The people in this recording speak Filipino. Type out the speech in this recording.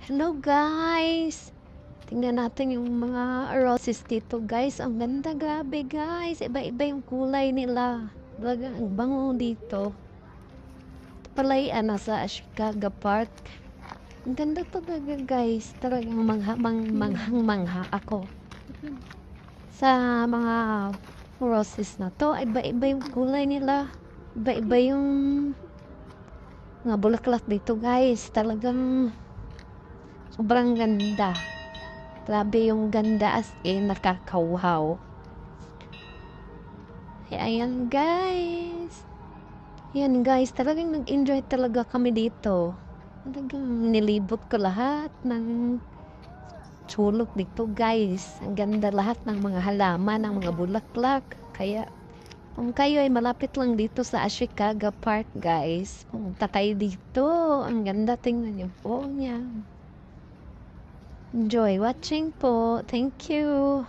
Hello guys! Tingnan natin yung mga roses dito guys. Ang ganda, grabe guys. Iba-iba yung kulay nila. Talaga, ang bango dito. Ito pala yung nasa Chicago Park. Ang ganda talaga guys. Talagang manghang-mangha ako. Sa mga roses na to, iba-iba yung kulay nila. Iba-iba yung mga bulaklak dito guys. Talagang sobrang ganda. Grabe yung ganda as in nakakauhaw. Ayan guys. Ayan guys, talagang nag-enjoy talaga kami dito. Talagang nilibot ko lahat ng sulok dito guys. Ang ganda lahat ng mga halaman, ng mga bulaklak. Kaya kung kayo ay malapit lang dito sa Ashikaga Park guys, pumunta kayo dito. Ang ganda, tingnan niyo po niya. Enjoy watching po. Thank you.